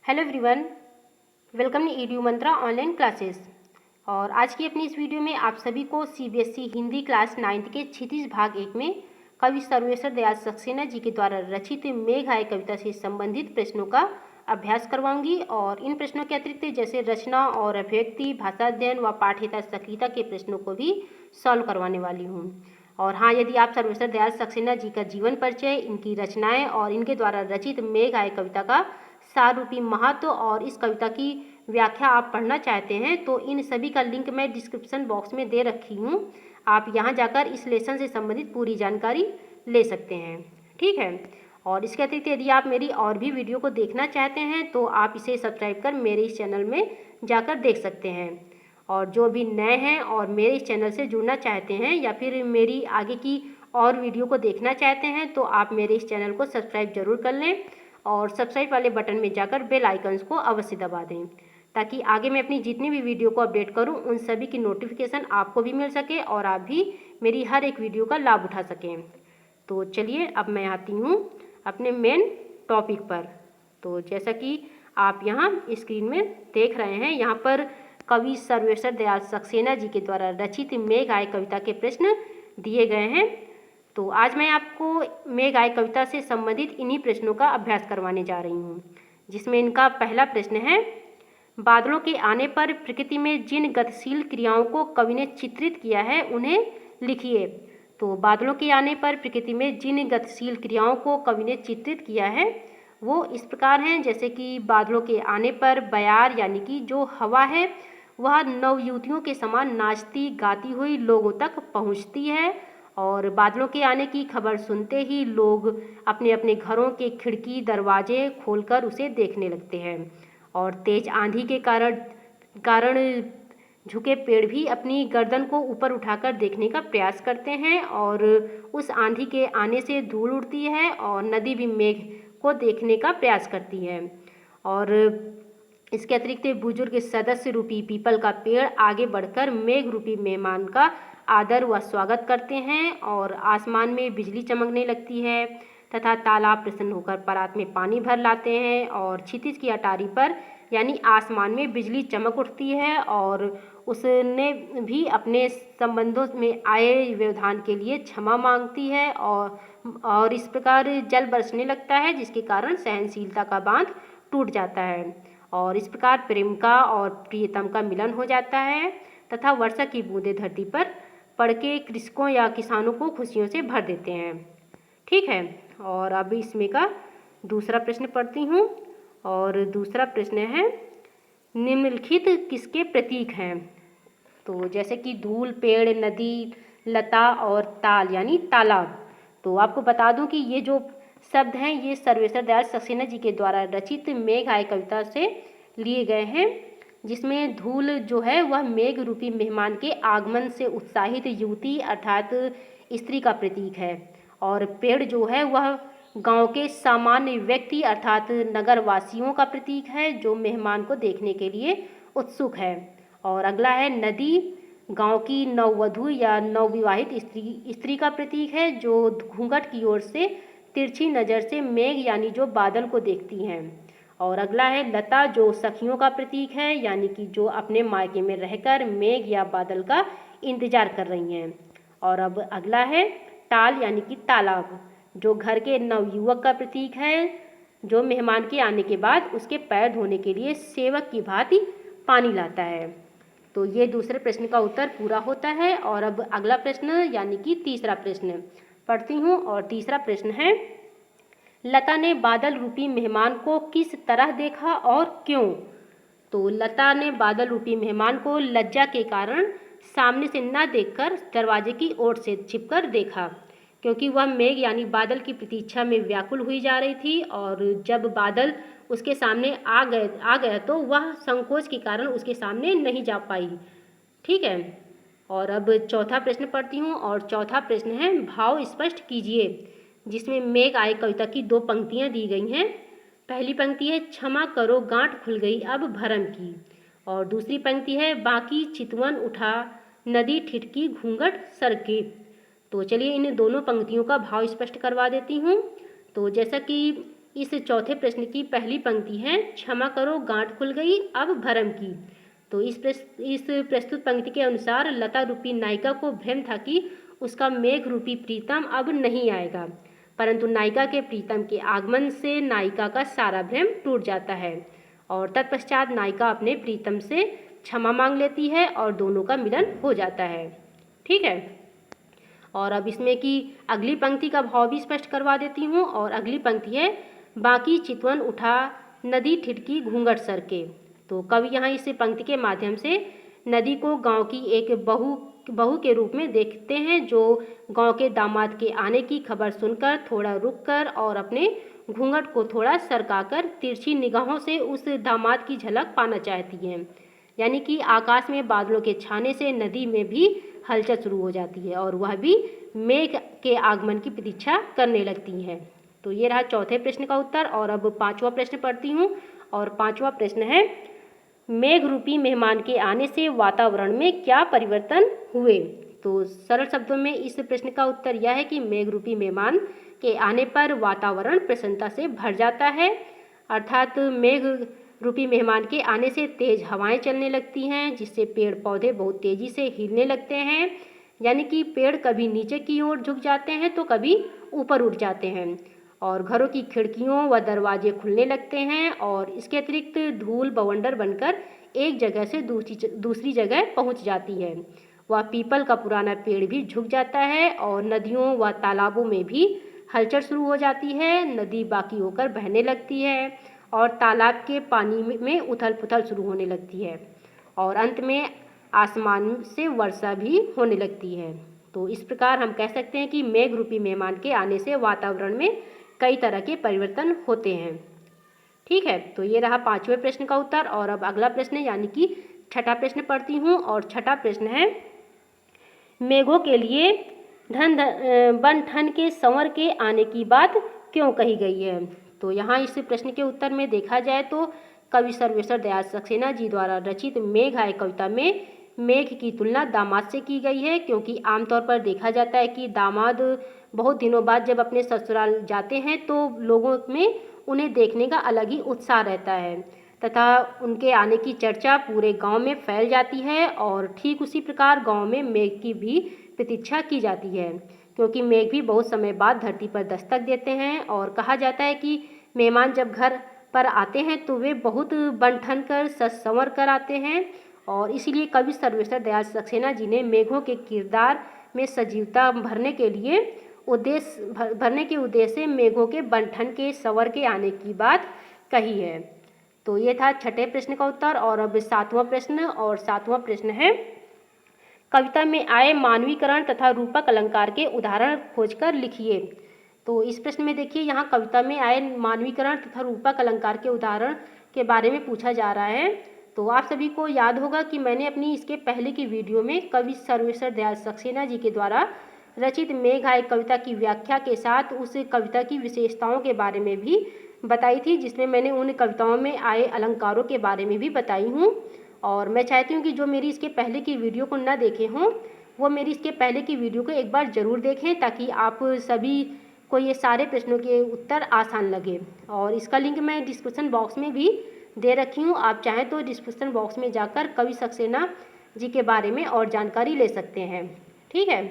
Hello everyone, welcome in Edu Mantra online classes. और आज की अपनी इस वीडियो में आप सभी को सीबीएसई हिंदी क्लास 9th के क्षितिज भाग 1 में कवि सर्वेश्वर दयाल सक्सेना जी के द्वारा रचित मेघ आए कविता से संबंधित प्रश्नों का अभ्यास करवाऊंगी। और इन प्रश्नों के अतिरिक्त जैसे रचना और अभिव्यक्ति, भाषा अध्ययन व पाठ्यता सक्रियता के प्रश्नों को भी सॉल्व करवाने वाली हूँ। और हाँ, यदि आप सर्वेश्वर दयाल सक्सेना जी का जीवन परिचय, इनकी रचनाएं और इनके द्वारा रचित मेघ आए कविता का सार रूपी महत्व और इस कविता की व्याख्या आप पढ़ना चाहते हैं तो इन सभी का लिंक मैं डिस्क्रिप्शन बॉक्स में दे रखी हूँ। आप यहाँ जाकर इस लेसन से संबंधित पूरी जानकारी ले सकते हैं। ठीक है। और इसके अतिरिक्त यदि आप मेरी और भी वीडियो को देखना चाहते हैं तो आप इसे सब्सक्राइब कर मेरे इस चैनल में जाकर देख सकते हैं। और जो भी नए हैं और मेरे इस चैनल से जुड़ना चाहते हैं या फिर मेरी आगे की और वीडियो को देखना चाहते हैं तो आप मेरे इस चैनल को सब्सक्राइब जरूर कर लें और सब्सक्राइब वाले बटन में जाकर बेल आइकन्स को अवश्य दबा दें ताकि आगे मैं अपनी जितनी भी वीडियो को अपडेट करूं उन सभी की नोटिफिकेशन आपको भी मिल सके और आप भी मेरी हर एक वीडियो का लाभ उठा सकें। तो चलिए अब मैं आती हूं अपने मेन टॉपिक पर। तो जैसा कि आप यहाँ स्क्रीन में देख रहे हैं, यहाँ पर कवि सर्वेश्वर दयाल सक्सेना जी के द्वारा रचित मेघ आए कविता के प्रश्न दिए गए हैं। तो आज मैं आपको मेघ आए कविता से संबंधित इन्हीं प्रश्नों का अभ्यास करवाने जा रही हूँ, जिसमें इनका पहला प्रश्न है, बादलों के आने पर प्रकृति में जिन गतिशील क्रियाओं को कवि ने चित्रित किया है उन्हें लिखिए। तो बादलों के आने पर प्रकृति में जिन गतिशील क्रियाओं को कवि ने चित्रित किया है वो इस प्रकार हैं, जैसे कि बादलों के आने पर बयार यानी कि जो हवा है वह नवयुवतियों के समान नाचती गाती हुई लोगों तक पहुँचती है और बादलों के आने की खबर सुनते ही लोग अपने अपने घरों के खिड़की दरवाजे खोलकर उसे देखने लगते हैं और तेज आंधी के कारण झुके पेड़ भी अपनी गर्दन को ऊपर उठाकर देखने का प्रयास करते हैं और उस आंधी के आने से धूल उड़ती है और नदी भी मेघ को देखने का प्रयास करती है। और इसके अतिरिक्त बुजुर्ग सदस्य रूपी पीपल का पेड़ आगे बढ़कर मेघ रूपी मेहमान का आदर व स्वागत करते हैं और आसमान में बिजली चमकने लगती है तथा तालाब प्रसन्न होकर परात में पानी भर लाते हैं और क्षितिज की अटारी पर यानी आसमान में बिजली चमक उठती है और उसने भी अपने संबंधों में आए व्यवधान के लिए क्षमा मांगती है और इस प्रकार जल बरसने लगता है जिसके कारण सहनशीलता का बांध टूट जाता है और इस प्रकार प्रेम का और प्रियतम का मिलन हो जाता है तथा वर्षा की बूंदें धरती पर पड़ के कृषकों या किसानों को खुशियों से भर देते हैं। ठीक है। और अब इसमें का दूसरा प्रश्न पढ़ती हूँ और दूसरा प्रश्न है, निम्नलिखित किसके प्रतीक हैं? तो जैसे कि धूल, पेड़, नदी, लता और ताल यानी तालाब। तो आपको बता दूं कि ये जो शब्द हैं ये सर्वेश्वर दयाल सक्सेना जी के द्वारा रचित मेघ आए कविता से लिए गए हैं, जिसमें धूल जो है वह मेघ रूपी मेहमान के आगमन से उत्साहित युवती अर्थात स्त्री का प्रतीक है और पेड़ जो है वह गांव के सामान्य व्यक्ति अर्थात नगर वासियों का प्रतीक है जो मेहमान को देखने के लिए उत्सुक है। और अगला है नदी, गांव की नववधू या नवविवाहित स्त्री का प्रतीक है जो घूंघट की ओर से तिरछी नज़र से मेघ यानी जो बादल को देखती हैं। और अगला है लता, जो सखियों का प्रतीक है यानी कि जो अपने मायके में रहकर मेघ या बादल का इंतजार कर रही हैं। और अब अगला है ताल यानी कि तालाब, जो घर के नवयुवक का प्रतीक है जो मेहमान के आने के बाद उसके पैर धोने के लिए सेवक की भांति पानी लाता है। तो ये दूसरे प्रश्न का उत्तर पूरा होता है। और अब अगला प्रश्न यानी कि तीसरा प्रश्न पढ़ती हूँ और तीसरा प्रश्न है, लता ने बादल रूपी मेहमान को किस तरह देखा और क्यों? तो लता ने बादल रूपी मेहमान को लज्जा के कारण सामने से न देखकर दरवाजे की ओर से छिपकर देखा, क्योंकि वह मेघ यानी बादल की प्रतीक्षा में व्याकुल हुई जा रही थी और जब बादल उसके सामने आ गया तो वह संकोच के कारण उसके सामने नहीं जा पाई। ठीक है। और अब चौथा प्रश्न पढ़ती हूँ और चौथा प्रश्न है, भाव स्पष्ट कीजिए, जिसमें मेघ आए कविता की 2 पंक्तियाँ दी गई हैं। पहली पंक्ति है, क्षमा करो गांठ खुल गई अब भरम की, और दूसरी पंक्ति है, बाकी चितवन उठा नदी ठिठकी घूंघट सर के। तो चलिए इन दोनों पंक्तियों का भाव स्पष्ट करवा देती हूँ। तो जैसा कि इस चौथे प्रश्न की पहली पंक्ति है, क्षमा करो गांठ खुल गई अब भरम की। तो इस प्रस्तुत पंक्ति के अनुसार लता रूपी नायिका को भ्रम था कि उसका मेघ रूपी प्रीतम अब नहीं आएगा, परंतु नायिका के प्रीतम के आगमन से नायिका का सारा भ्रम टूट जाता है और तत्पश्चात नायिका अपने प्रीतम से क्षमा मांग लेती है और दोनों का मिलन हो जाता है। ठीक है, और अब इसमें की अगली पंक्ति का भाव भी स्पष्ट करवा देती हूँ। और अगली पंक्ति है, बाकी चितवन उठा नदी ठिठकी घूंघट सर के। तो कवि यहाँ इस पंक्ति के माध्यम से नदी को गांव की एक बहू के रूप में देखते हैं, जो गांव के दामाद के आने की खबर सुनकर थोड़ा रुककर और अपने घूंघट को थोड़ा सरकाकर तिरछी निगाहों से उस दामाद की झलक पाना चाहती हैं। यानी कि आकाश में बादलों के छाने से नदी में भी हलचल शुरू हो जाती है और वह भी मेघ के आगमन की प्रतीक्षा करने लगती है। तो ये रहा चौथे प्रश्न का उत्तर। और अब पांचवा प्रश्न पढ़ती हूँ। और पांचवा प्रश्न है, मेघ रूपी मेहमान के आने से वातावरण में क्या परिवर्तन हुए। तो सरल शब्दों में इस प्रश्न का उत्तर यह है कि मेघ रूपी मेहमान के आने पर वातावरण प्रसन्नता से भर जाता है, अर्थात मेघ रूपी मेहमान के आने से तेज हवाएं चलने लगती हैं, जिससे पेड़ पौधे बहुत तेजी से हिलने लगते हैं। यानी कि पेड़ कभी नीचे की ओर झुक जाते हैं तो कभी ऊपर उठ जाते हैं, और घरों की खिड़कियों व दरवाजे खुलने लगते हैं। और इसके अतिरिक्त धूल बवंडर बनकर एक जगह से दूसरी जगह पहुंच जाती है। वह पीपल का पुराना पेड़ भी झुक जाता है और नदियों व तालाबों में भी हलचल शुरू हो जाती है। नदी बाकी होकर बहने लगती है और तालाब के पानी में उथल पुथल शुरू होने लगती है और अंत में आसमान से वर्षा भी होने लगती है। तो इस प्रकार हम कह सकते हैं कि मेघ रूपी मेहमान के आने से वातावरण में कई तरह के परिवर्तन होते हैं। ठीक है, तो ये रहा पांचवें प्रश्न का उत्तर। और अब अगला प्रश्न यानी कि छठा प्रश्न पढ़ती हूँ। और छठा प्रश्न है, मेघों के लिए बन ठन के संवर के आने की बात क्यों कही गई है। तो यहाँ इस प्रश्न के उत्तर में देखा जाए तो कवि सर्वेश्वर दयाल सक्सेना जी द्वारा रचित मेघ आए कविता में मेघ की तुलना दामाद से की गई है, क्योंकि आमतौर पर देखा जाता है कि दामाद बहुत दिनों बाद जब अपने ससुराल जाते हैं तो लोगों में उन्हें देखने का अलग ही उत्साह रहता है तथा उनके आने की चर्चा पूरे गांव में फैल जाती है। और ठीक उसी प्रकार गांव में मेघ की भी प्रतीक्षा की जाती है, क्योंकि मेघ भी बहुत समय बाद धरती पर दस्तक देते हैं। और कहा जाता है कि मेहमान जब घर पर आते हैं तो वे बहुत बन ठन कर सज संवर कर आते हैं, और इसीलिए कवि सर्वेश्वर दयाल सक्सेना जी ने मेघों के किरदार में सजीवता भरने के उद्देश्य से मेघों के बन ठन के संवर के आने की बात कही है। तो ये था छठे प्रश्न का उत्तर। और अब सातवां प्रश्न। और सातवां प्रश्न है, कविता में आए मानवीकरण तथा रूपक अलंकार के उदाहरण खोजकर लिखिए। तो इस प्रश्न में देखिए, यहाँ कविता में आए मानवीकरण तथा रूपक अलंकार के उदाहरण के बारे में पूछा जा रहा है। तो आप सभी को याद होगा कि मैंने अपनी इसके पहले की वीडियो में कवि सर्वेश्वर दयाल सक्सेना जी के द्वारा रचित मेघ आए कविता की व्याख्या के साथ उस कविता की विशेषताओं के बारे में भी बताई थी, जिसमें मैंने उन कविताओं में आए अलंकारों के बारे में भी बताई हूँ। और मैं चाहती हूँ कि जो मेरी इसके पहले की वीडियो को न देखे हों वो मेरी इसके पहले की वीडियो को एक बार ज़रूर देखें, ताकि आप सभी को ये सारे प्रश्नों के उत्तर आसान लगे। और इसका लिंक मैं डिस्क्रिप्शन बॉक्स में भी दे रखी हूँ, आप चाहें तो डिस्क्रिप्शन बॉक्स में जाकर कवि सक्सेना जी के बारे में और जानकारी ले सकते हैं। ठीक है,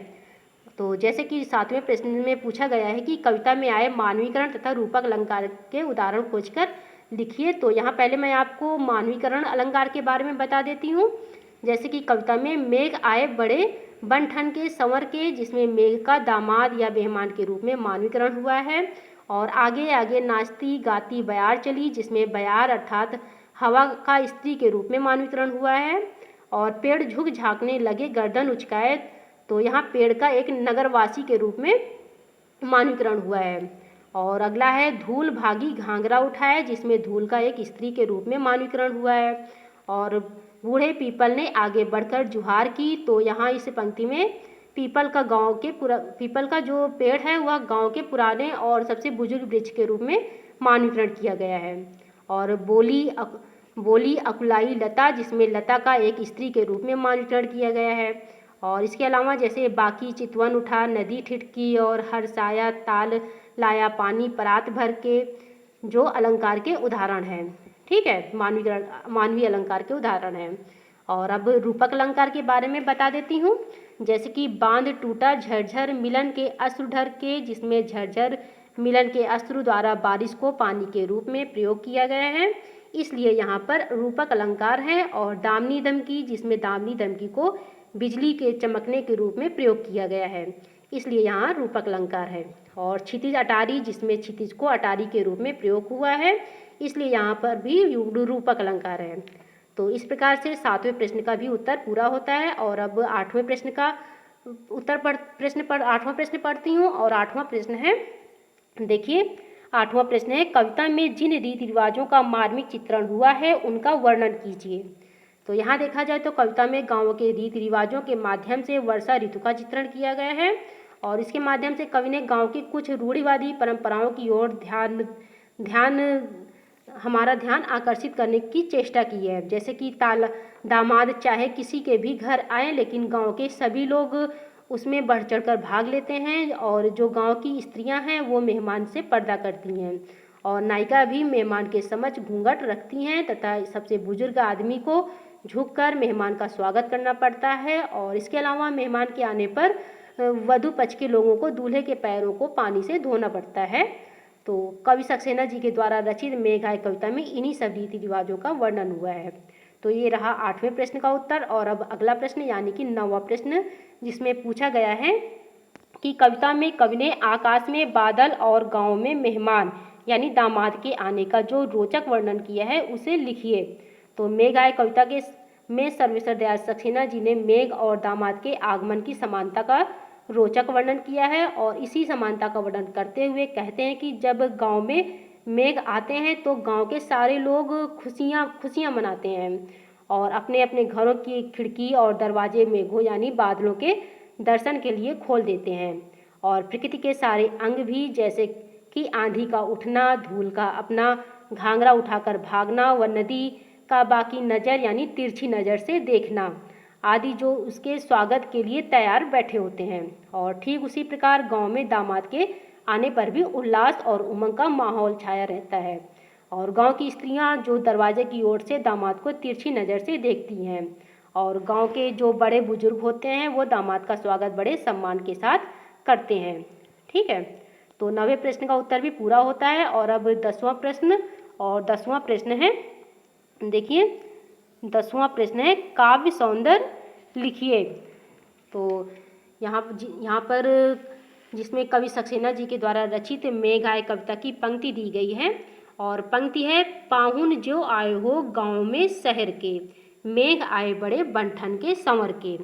तो जैसे कि सातवें प्रश्न में पूछा गया है कि कविता में आए मानवीकरण तथा रूपक अलंकार के उदाहरण खोजकर लिखिए। तो यहाँ पहले मैं आपको मानवीकरण अलंकार के बारे में बता देती हूँ। जैसे कि कविता में मेघ आए बड़े बन ठन के संवर के, जिसमें मेघ का दामाद या मेहमान के रूप में मानवीकरण हुआ है। और आगे आगे नाचती गाती बयार चली, जिसमें बयार अर्थात हवा का स्त्री के रूप में मानवीकरण हुआ है। और पेड़ झुक झाँकने लगे गर्दन उचकाए, तो यहाँ पेड़ का एक नगरवासी के रूप में मानवीकरण हुआ है। और अगला है धूल भागी घाघरा उठाए, जिसमें धूल का एक स्त्री के रूप में मानवीकरण हुआ है। और बूढ़े पीपल ने आगे बढ़कर जुहार की, तो यहाँ इस पंक्ति में पीपल का जो पेड़ है वह गांव के पुराने और सबसे बुजुर्ग वृक्ष के रूप में मानवीकरण किया गया है। और बोली अकुलाई लता, जिसमें लता का एक स्त्री के रूप में मानवीकरण किया गया है। और इसके अलावा जैसे बाकी चितवन उठा नदी ठिठकी और हर्षाया ताल लाया पानी परात भर के, जो अलंकार के उदाहरण हैं। ठीक है, मानवीय अलंकार के उदाहरण हैं। और अब रूपक अलंकार के बारे में बता देती हूँ। जैसे कि बांध टूटा झरझर मिलन के अश्रु ढर के, जिसमें झरझर मिलन के अश्रु द्वारा बारिश को पानी के रूप में प्रयोग किया गया है, इसलिए यहाँ पर रूपक अलंकार है। और दामिनी दमकी, जिसमें दामिनी दमकी को बिजली के चमकने के रूप में प्रयोग किया गया है, इसलिए यहाँ रूपक अलंकार है। और क्षितिज अटारी, जिसमें क्षितिज को अटारी के रूप में प्रयोग हुआ है, इसलिए यहाँ पर भी रूपक अलंकार है। तो इस प्रकार से 7वें प्रश्न का भी उत्तर पूरा होता है। और अब 8वें प्रश्न का उत्तर 8वां प्रश्न पढ़ती हूँ। और 8वां प्रश्न है, देखिए 8वां प्रश्न है, कविता में जिन रीति रिवाजों का मार्मिक चित्रण हुआ है उनका वर्णन कीजिए। तो यहाँ देखा जाए तो कविता में गाँव के रीति रिवाजों के माध्यम से वर्षा ऋतु का चित्रण किया गया है। और इसके माध्यम से कवि ने गाँव की कुछ रूढ़िवादी परंपराओं की ओर हमारा ध्यान आकर्षित करने की चेष्टा की है। जैसे कि दामाद चाहे किसी के भी घर आए, लेकिन गांव के सभी लोग उसमें बढ़ चढ़कर भाग लेते हैं। और जो गांव की स्त्रियां हैं वो मेहमान से पर्दा करती हैं। और नायिका भी मेहमान के समक्ष घूंघट रखती हैं तथा सबसे बुजुर्ग आदमी को झुककर मेहमान का स्वागत करना पड़ता है। और इसके अलावा मेहमान के आने पर वधु पक्ष के लोगों को दूल्हे के पैरों को पानी से धोना पड़ता है। तो कवि सक्सेना जी के द्वारा रचित मेघ आए कविता में इन्हीं सब रीति रिवाजों का वर्णन हुआ है। तो ये रहा 8वें प्रश्न का उत्तर। और अब अगला प्रश्न यानी कि 9वां प्रश्न, जिसमें पूछा गया है कि कविता में कवि ने आकाश में बादल और गांव में मेहमान यानी दामाद के आने का जो रोचक वर्णन किया है उसे लिखिए। तो मेघ आए कविता में सर्वेश्वर दयाल सक्सेना जी ने मेघ और दामाद के आगमन की समानता का रोचक वर्णन किया है। और इसी समानता का वर्णन करते हुए कहते हैं कि जब गांव में मेघ आते हैं तो गांव के सारे लोग खुशियां मनाते हैं और अपने अपने घरों की खिड़की और दरवाजे मेघों यानी बादलों के दर्शन के लिए खोल देते हैं। और प्रकृति के सारे अंग भी, जैसे कि आंधी का उठना, धूल का अपना घाघरा उठाकर भागना व नदी का बाकी नज़र यानी तिरछी नज़र से देखना आदि, जो उसके स्वागत के लिए तैयार बैठे होते हैं। और ठीक उसी प्रकार गांव में दामाद के आने पर भी उल्लास और उमंग का माहौल छाया रहता है। और गांव की स्त्रियां जो दरवाजे की ओर से दामाद को तिरछी नज़र से देखती हैं। और गांव के जो बड़े बुजुर्ग होते हैं वो दामाद का स्वागत बड़े सम्मान के साथ करते हैं। ठीक है, तो 9वें प्रश्न का उत्तर भी पूरा होता है। और अब 10वां प्रश्न, और 10वां प्रश्न है, देखिए 10वां प्रश्न है, काव्य सौंदर्य लिखिए। तो यहाँ पर जिसमें कवि सक्सेना जी के द्वारा रचित मेघ आए कविता की पंक्ति दी गई है। और पंक्ति है, पाहुन जो आए हो गांव में शहर के, मेघ आए बड़े बंठन के संवर के।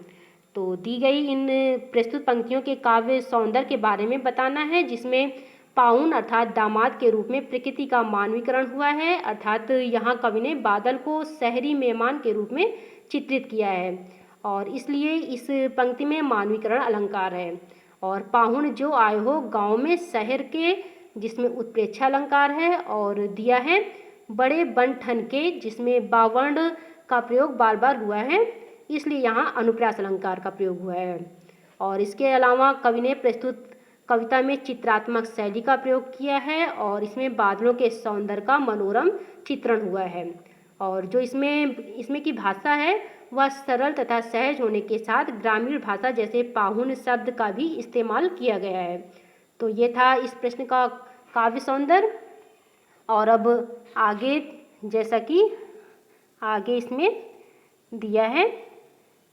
तो दी गई इन प्रस्तुत पंक्तियों के काव्य सौंदर्य के बारे में बताना है, जिसमें पाहुन अर्थात दामाद के रूप में प्रकृति का मानवीकरण हुआ है। अर्थात यहाँ कवि ने बादल को शहरी मेहमान के रूप में चित्रित किया है और इसलिए इस पंक्ति में मानवीकरण अलंकार है। और पाहुन जो आए हो गांव में शहर के, जिसमें उत्प्रेक्षा अलंकार है। और दिया है बड़े बनठन के, जिसमें बावर्ण का प्रयोग बार बार हुआ है, इसलिए यहाँ अनुप्रास अलंकार का प्रयोग हुआ है। और इसके अलावा कवि ने प्रस्तुत कविता में चित्रात्मक शैली का प्रयोग किया है और इसमें बादलों के सौंदर्य का मनोरम चित्रण हुआ है। और जो इसमें की भाषा है वह सरल तथा सहज होने के साथ ग्रामीण भाषा जैसे पाहुन शब्द का भी इस्तेमाल किया गया है। तो ये था इस प्रश्न का काव्य सौंदर्य। और अब आगे, जैसा कि आगे इसमें दिया है,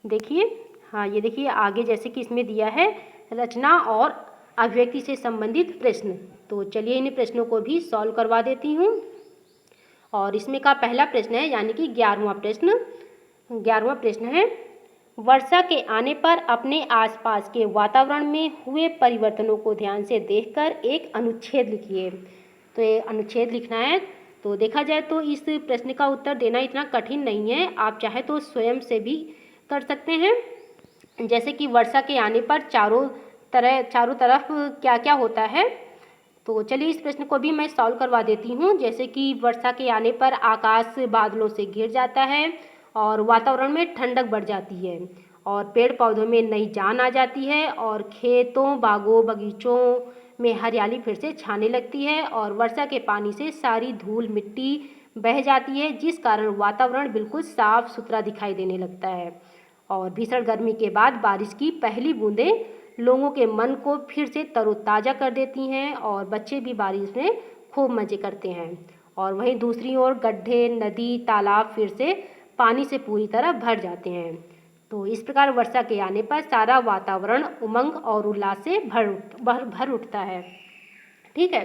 देखिए, हाँ ये देखिए आगे जैसे कि इसमें दिया है रचना और अभिव्यक्ति से संबंधित प्रश्न। तो चलिए इन प्रश्नों को भी सॉल्व करवा देती हूँ। और इसमें का पहला प्रश्न है यानी कि 11वां प्रश्न। 11वां प्रश्न है, वर्षा के आने पर अपने आसपास के वातावरण में हुए परिवर्तनों को ध्यान से देखकर एक अनुच्छेद लिखिए। तो ये अनुच्छेद लिखना है। तो देखा जाए तो इस प्रश्न का उत्तर देना इतना कठिन नहीं है, आप चाहे तो स्वयं से भी कर सकते हैं। जैसे कि वर्षा के आने पर चारों तरफ क्या क्या होता है। तो चलिए इस प्रश्न को भी मैं सॉल्व करवा देती हूँ। जैसे कि वर्षा के आने पर आकाश बादलों से घिर जाता है और वातावरण में ठंडक बढ़ जाती है और पेड़ पौधों में नई जान आ जाती है और खेतों बागों बगीचों में हरियाली फिर से छाने लगती है और वर्षा के पानी से सारी धूल मिट्टी बह जाती है, जिस कारण वातावरण बिल्कुल साफ सुथरा दिखाई देने लगता है। और भीषण गर्मी के बाद बारिश की पहली बूंदें लोगों के मन को फिर से तरोताज़ा कर देती हैं और बच्चे भी बारिश में खूब मज़े करते हैं। और वहीं दूसरी ओर गड्ढे, नदी, तालाब फिर से पानी से पूरी तरह भर जाते हैं। तो इस प्रकार वर्षा के आने पर सारा वातावरण उमंग और उल्लास से भर उठता है। ठीक है,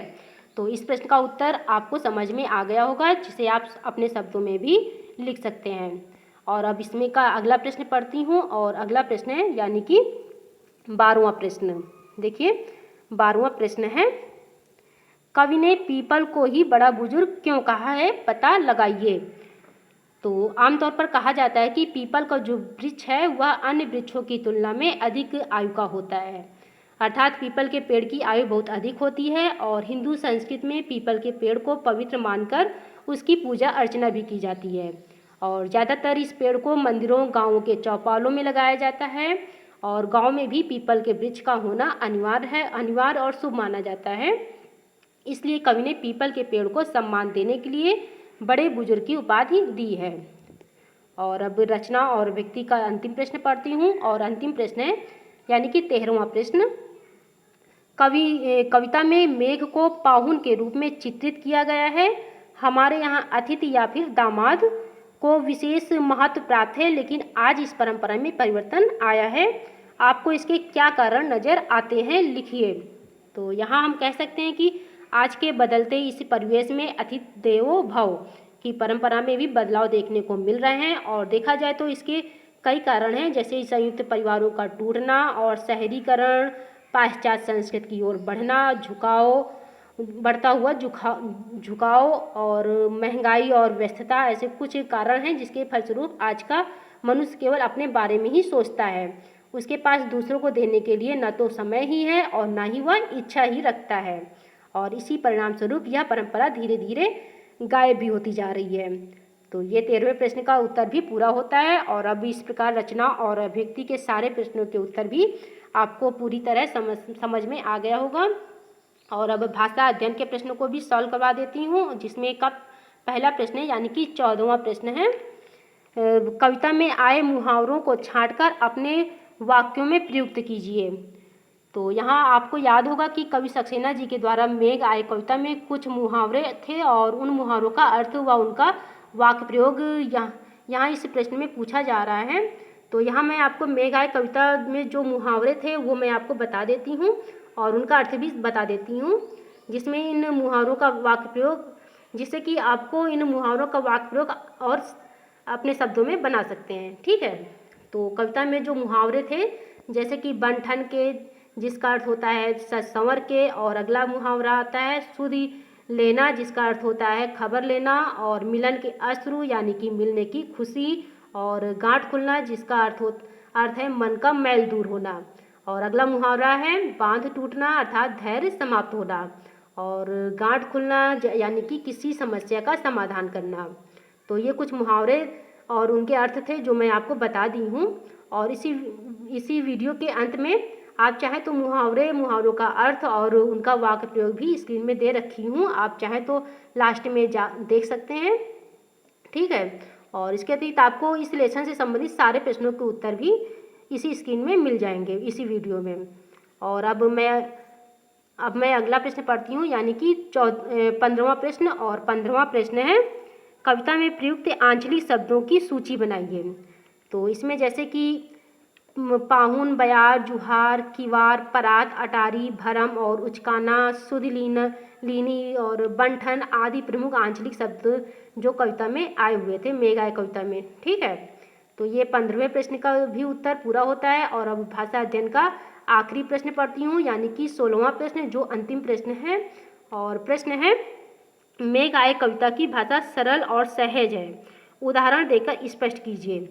तो इस प्रश्न का उत्तर आपको समझ में आ गया होगा, जिसे आप अपने शब्दों में भी लिख सकते हैं। और अब इसमें का अगला प्रश्न पढ़ती हूँ, और अगला प्रश्न है यानी कि 12वां प्रश्न। देखिए 12वां प्रश्न है, कवि ने पीपल को ही बड़ा बुजुर्ग क्यों कहा है, पता लगाइए। तो आमतौर पर कहा जाता है कि पीपल का जो वृक्ष है वह अन्य वृक्षों की तुलना में अधिक आयु का होता है, अर्थात पीपल के पेड़ की आयु बहुत अधिक होती है। और हिंदू संस्कृति में पीपल के पेड़ को पवित्र मानकर उसकी पूजा अर्चना भी की जाती है। और ज़्यादातर इस पेड़ को मंदिरों, गाँवों के चौपालों में लगाया जाता है। और गाँव में भी पीपल के वृक्ष का होना अनिवार्य और शुभ माना जाता है। इसलिए कवि ने पीपल के पेड़ को सम्मान देने के लिए बड़े बुजुर्ग की उपाधि दी है। और अब रचना और व्यक्ति का अंतिम प्रश्न पढ़ती हूँ, और अंतिम प्रश्न है यानी कि 13वां प्रश्न, कविता में मेघ को पाहुन के रूप में चित्रित किया गया है। हमारे यहाँ अतिथि या फिर दामाद को विशेष महत्व प्राप्त है, लेकिन आज इस परंपरा में परिवर्तन आया है। आपको इसके क्या कारण नज़र आते हैं, लिखिए। तो यहाँ हम कह सकते हैं कि आज के बदलते इस परिवेश में अतिथि देवो भव की परंपरा में भी बदलाव देखने को मिल रहे हैं। और देखा जाए तो इसके कई कारण हैं, जैसे संयुक्त परिवारों का टूटना और शहरीकरण, पाश्चात्य संस्कृति की ओर बढ़ता हुआ झुकाव और महंगाई और व्यस्तता, ऐसे कुछ कारण हैं जिसके फलस्वरूप आज का मनुष्य केवल अपने बारे में ही सोचता है। उसके पास दूसरों को देने के लिए न तो समय ही है और न ही वह इच्छा ही रखता है। और इसी परिणाम स्वरूप यह परंपरा धीरे धीरे गायब भी होती जा रही है। तो ये 13वें प्रश्न का उत्तर भी पूरा होता है। और अब इस प्रकार रचना और अभिव्यक्ति के सारे प्रश्नों के उत्तर भी आपको पूरी तरह समझ में आ गया होगा। और अब भाषा अध्ययन के प्रश्नों को भी सॉल्व करवा देती हूँ, जिसमें का पहला प्रश्न है यानी कि 14वां प्रश्न है, कविता में आए मुहावरों को छांटकर अपने वाक्यों में प्रयुक्त कीजिए। तो यहाँ आपको याद होगा कि कवि सक्सेना जी के द्वारा मेघ आए कविता में कुछ मुहावरे थे, और उन मुहावरों का अर्थ व उनका वाक्य प्रयोग यहाँ इस प्रश्न में पूछा जा रहा है। तो यहाँ मैं आपको मेघ आए कविता में जो मुहावरे थे वो मैं आपको बता देती हूँ, और उनका अर्थ भी बता देती हूँ, जिसमें इन मुहावरों का वाक्य प्रयोग, जिससे कि आपको इन मुहावरों का वाक्य प्रयोग और अपने शब्दों में बना सकते हैं। ठीक है, तो कविता में जो मुहावरे थे, जैसे कि बन-ठन के, जिसका अर्थ होता है सच संवर के, और अगला मुहावरा आता है सुध लेना, जिसका अर्थ होता है खबर लेना, और मिलन के अश्रु यानी कि मिलने की खुशी, और गांठ खुलना, जिसका अर्थ है मन का मैल दूर होना, और अगला मुहावरा है बांध टूटना अर्थात धैर्य समाप्त होना, और गांठ खुलना यानी कि किसी समस्या का समाधान करना। तो ये कुछ मुहावरे और उनके अर्थ थे जो मैं आपको बता दी हूँ। और इसी वीडियो के अंत में आप चाहे तो मुहावरों का अर्थ और उनका वाक्य प्रयोग भी स्क्रीन में दे रखी हूँ, आप चाहे तो लास्ट में देख सकते हैं। ठीक है, और इसके अतिरिक्त आपको इस लेसन से संबंधित सारे प्रश्नों के उत्तर भी इसी स्क्रीन में मिल जाएंगे इसी वीडियो में। और अब मैं अगला प्रश्न पढ़ती हूँ, यानी कि 15वां प्रश्न। और 15वां प्रश्न है, कविता में प्रयुक्त आंचलिक शब्दों की सूची बनाइए। तो इसमें जैसे कि पाहुन, बयार, जुहार, किवार, परात, अटारी, भरम और उचकाना, सुध लीनी और बंठन आदि प्रमुख आंचलिक शब्द जो कविता में आए हुए थे मेघ आए कविता में। ठीक है, तो ये 15वें प्रश्न का भी उत्तर पूरा होता है। और अब भाषा अध्ययन का आखिरी प्रश्न पढ़ती हूँ, यानी कि 16वां प्रश्न जो अंतिम प्रश्न है। और प्रश्न है, मेघ आए कविता की भाषा सरल और सहज है, उदाहरण देकर स्पष्ट कीजिए।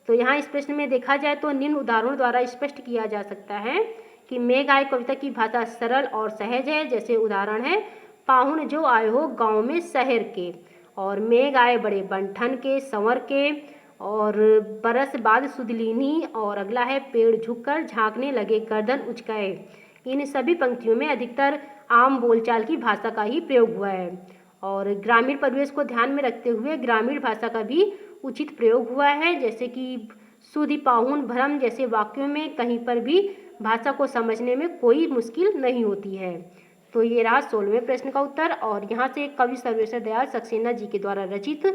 तो यहाँ इस प्रश्न में देखा जाए तो निम्न उदाहरणों द्वारा स्पष्ट किया जा सकता है कि मेघ आए कविता की भाषा सरल और सहज है। जैसे उदाहरण है, पाहुन जो आए हो गाँव में शहर के, और मेघ आए बड़े बंठन के संवर के, और बरस बाद सुध लीनी, और अगला है पेड़ झुककर झांकने लगे गर्दन उचकाए, इन सभी पंक्तियों में अधिकतर आम बोलचाल की भाषा का ही प्रयोग हुआ है और ग्रामीण परिवेश को ध्यान में रखते हुए ग्रामीण भाषा का भी उचित प्रयोग हुआ है, जैसे कि सुधि, पाहुन, भ्रम जैसे वाक्यों में कहीं पर भी भाषा को समझने में कोई मुश्किल नहीं होती है। तो ये रहा 16वें प्रश्न का उत्तर और यहाँ से कवि सर्वेश्वर दयाल सक्सेना जी के द्वारा रचित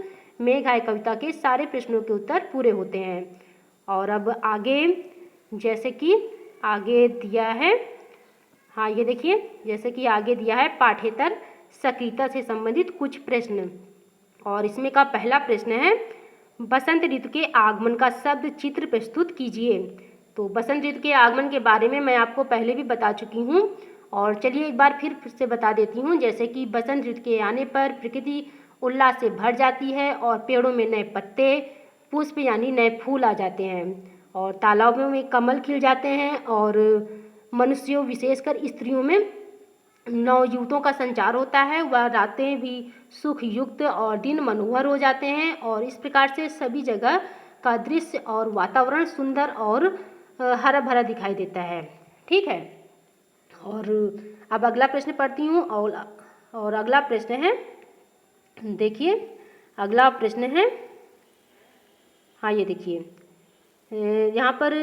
मेघ आए कविता के सारे प्रश्नों के उत्तर पूरे होते हैं। और अब आगे जैसे कि आगे दिया है, हाँ ये देखिए, जैसे कि आगे दिया है पाठ्येतर सक्रियता से संबंधित कुछ प्रश्न और इसमें का पहला प्रश्न है बसंत ऋतु के आगमन का शब्द चित्र प्रस्तुत कीजिए। तो बसंत ऋतु के आगमन के बारे में मैं आपको पहले भी बता चुकी हूँ और चलिए एक बार फिर से बता देती हूँ। जैसे कि बसंत ऋतु के आने पर प्रकृति उल्लास से भर जाती है और पेड़ों में नए पत्ते, पुष्प यानी नए फूल आ जाते हैं और तालाबों में कमल खिल जाते हैं और मनुष्यों विशेषकर स्त्रियों में नवयुवतों का संचार होता है। वह रातें भी सुख युक्त और दिन मनोहर हो जाते हैं और इस प्रकार से सभी जगह का दृश्य और वातावरण सुंदर और हरा भरा दिखाई देता है। ठीक है, और अब अगला प्रश्न पढ़ती हूँ और अगला प्रश्न है, देखिए अगला प्रश्न है, हाँ ये देखिए यहाँ पर,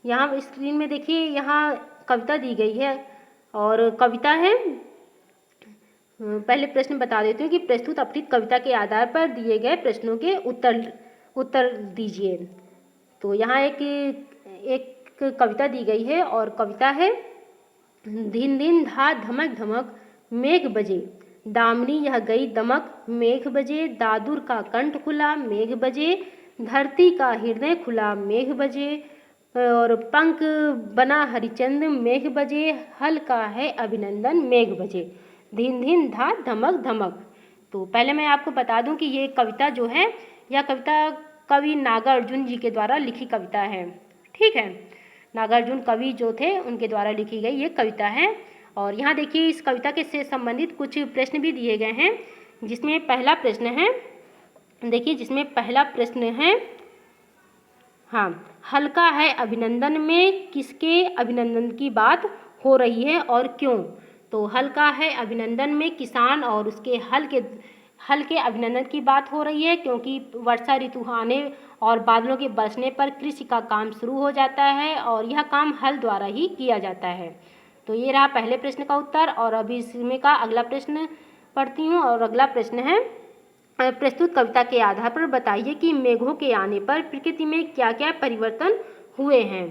यहाँ स्क्रीन में देखिए यहाँ कविता दी गई है और कविता है, पहले प्रश्न बता देती हूँ कि प्रस्तुत अपठित कविता के आधार पर दिए गए प्रश्नों के उत्तर दीजिए। तो यहाँ एक कविता दी गई है और कविता है दिन दिन धा धमक धमक मेघ बजे, दामनी यह गई दमक मेघ बजे, दादुर का कंठ खुला मेघ बजे, धरती का हृदय खुला मेघ बजे और पंख बना हरिचंद मेघ बजे, हल का है अभिनंदन मेघ बजे, धिन धिन धा धमक धमक। तो पहले मैं आपको बता दूं कि ये कविता जो है, यह कविता कवि नागार्जुन जी के द्वारा लिखी कविता है। ठीक है, नागार्जुन कवि जो थे उनके द्वारा लिखी गई ये कविता है और यहाँ देखिए इस कविता के से संबंधित कुछ प्रश्न भी दिए गए हैं, जिसमें पहला प्रश्न है, देखिए जिसमें पहला प्रश्न है, हाँ, हल्का है अभिनंदन में किसके अभिनंदन की बात हो रही है और क्यों। तो हल्का है अभिनंदन में किसान और उसके हल के अभिनंदन की बात हो रही है, क्योंकि वर्षा ऋतु आने और बादलों के बरसने पर कृषि का काम शुरू हो जाता है और यह काम हल द्वारा ही किया जाता है। तो ये रहा पहले प्रश्न का उत्तर और अभी इसमें का अगला प्रश्न पढ़ती हूँ और अगला प्रश्न है प्रस्तुत कविता के आधार पर बताइए कि मेघों के आने पर प्रकृति में क्या क्या परिवर्तन हुए हैं।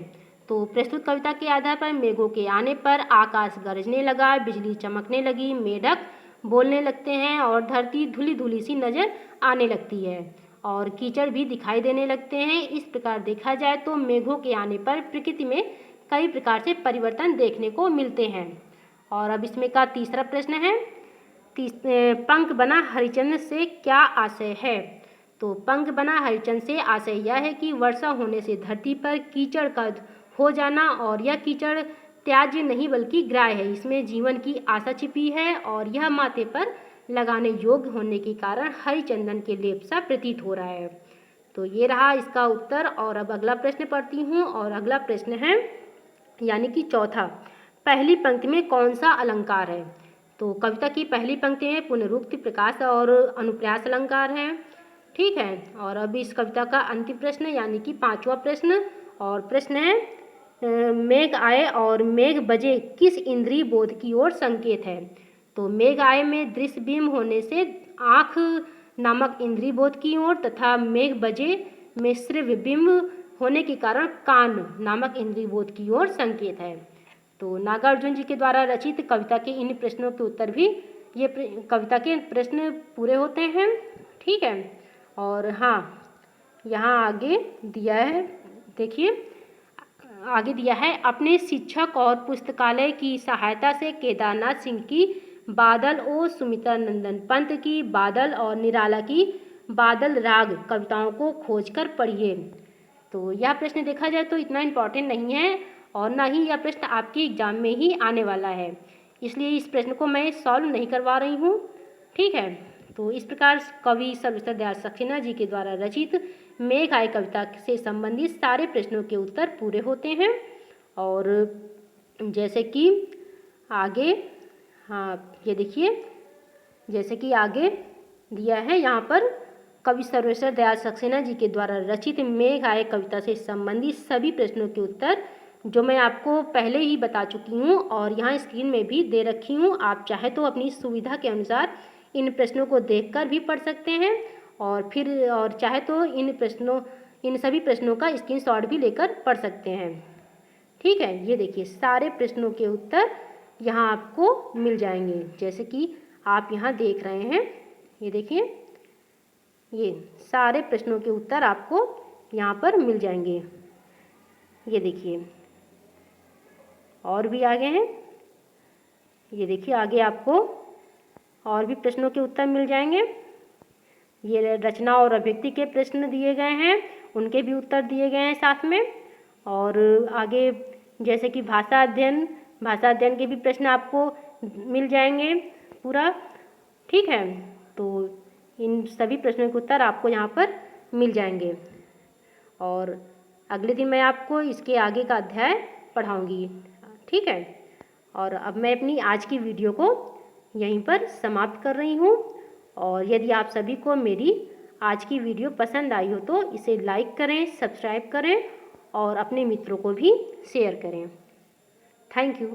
तो प्रस्तुत कविता के आधार पर मेघों के आने पर आकाश गरजने लगा, बिजली चमकने लगी, मेढक बोलने लगते हैं और धरती धुली धुली सी नजर आने लगती है और कीचड़ भी दिखाई देने लगते हैं। इस प्रकार देखा जाए तो मेघों के आने पर प्रकृति में कई प्रकार से परिवर्तन देखने को मिलते हैं। और अब इसमें का तीसरा प्रश्न है, पंख बना हरिचंद से क्या आशय है। तो पंख बना हरिचंद से आशय यह है कि वर्षा होने से धरती पर कीचड़ का हो जाना और यह कीचड़ त्याज्य नहीं बल्कि ग्राह्य है, इसमें जीवन की आशा छिपी है और यह माथे पर लगाने योग्य होने के कारण हरिचंदन के लेप सा प्रतीत हो रहा है। तो ये रहा इसका उत्तर और अब अगला प्रश्न पढ़ती हूँ और अगला प्रश्न है यानी कि चौथा, पहली पंक्ति में कौन सा अलंकार है। तो कविता की पहली पंक्ति में पुनरुक्ति, प्रकाश और अनुप्रास अलंकार है। ठीक है, और अभी इस कविता का अंतिम प्रश्न यानी कि पांचवा प्रश्न और प्रश्न है मेघ आए और मेघ बजे किस इंद्रिय बोध की ओर संकेत है। तो मेघ आए में दृश्य बिंब होने से आँख नामक इंद्रिय बोध की ओर तथा मेघ बजे में श्रव्य बिंब होने के कारण कान नामक इंद्रिय बोध की ओर संकेत है। तो नागार्जुन जी के द्वारा रचित कविता के इन प्रश्नों के उत्तर भी, ये कविता के प्रश्न पूरे होते हैं। ठीक है, और हाँ यहाँ आगे दिया है, देखिए आगे दिया है अपने शिक्षक और पुस्तकालय की सहायता से केदारनाथ सिंह की बादल और सुमित्रा नंदन पंत की बादल और निराला की बादल राग कविताओं को खोजकर पढ़िए। तो यह प्रश्न देखा जाए तो इतना इम्पोर्टेंट नहीं है और ना ही यह प्रश्न आपके एग्जाम में ही आने वाला है, इसलिए इस प्रश्न को मैं सॉल्व नहीं करवा रही हूँ। ठीक है, तो इस प्रकार कवि सर्वेश्वर दयाल सक्सेना जी के द्वारा रचित मेघ आए कविता से संबंधित सारे प्रश्नों के उत्तर पूरे होते हैं। और जैसे कि आगे, हाँ ये देखिए, जैसे कि आगे दिया है यहाँ पर, कवि सर्वेश्वर दयाल सक्सेना जी के द्वारा रचित मेघ आए कविता से संबंधित सभी प्रश्नों के उत्तर जो मैं आपको पहले ही बता चुकी हूँ और यहाँ स्क्रीन में भी दे रखी हूँ। आप चाहे तो अपनी सुविधा के अनुसार इन प्रश्नों को देखकर भी पढ़ सकते हैं और चाहे तो इन सभी प्रश्नों का स्क्रीनशॉट भी लेकर पढ़ सकते हैं। ठीक है, ये देखिए सारे प्रश्नों के उत्तर यहाँ आपको मिल जाएंगे, जैसे कि आप यहाँ देख रहे हैं। ये देखिए, ये सारे प्रश्नों के उत्तर आपको यहाँ पर मिल जाएंगे। ये देखिए और भी आगे हैं, ये देखिए आगे आपको और भी प्रश्नों के उत्तर मिल जाएंगे। ये रचना और अभिव्यक्ति के प्रश्न दिए गए हैं, उनके भी उत्तर दिए गए हैं साथ में। और आगे जैसे कि भाषा अध्ययन के भी प्रश्न आपको मिल जाएंगे पूरा। ठीक है, तो इन सभी प्रश्नों के उत्तर आपको यहाँ पर मिल जाएंगे और अगले दिन मैं आपको इसके आगे का अध्याय पढ़ाऊँगी। ठीक है, और अब मैं अपनी आज की वीडियो को यहीं पर समाप्त कर रही हूँ। और यदि आप सभी को मेरी आज की वीडियो पसंद आई हो तो इसे लाइक करें, सब्सक्राइब करें और अपने मित्रों को भी शेयर करें। Thank you.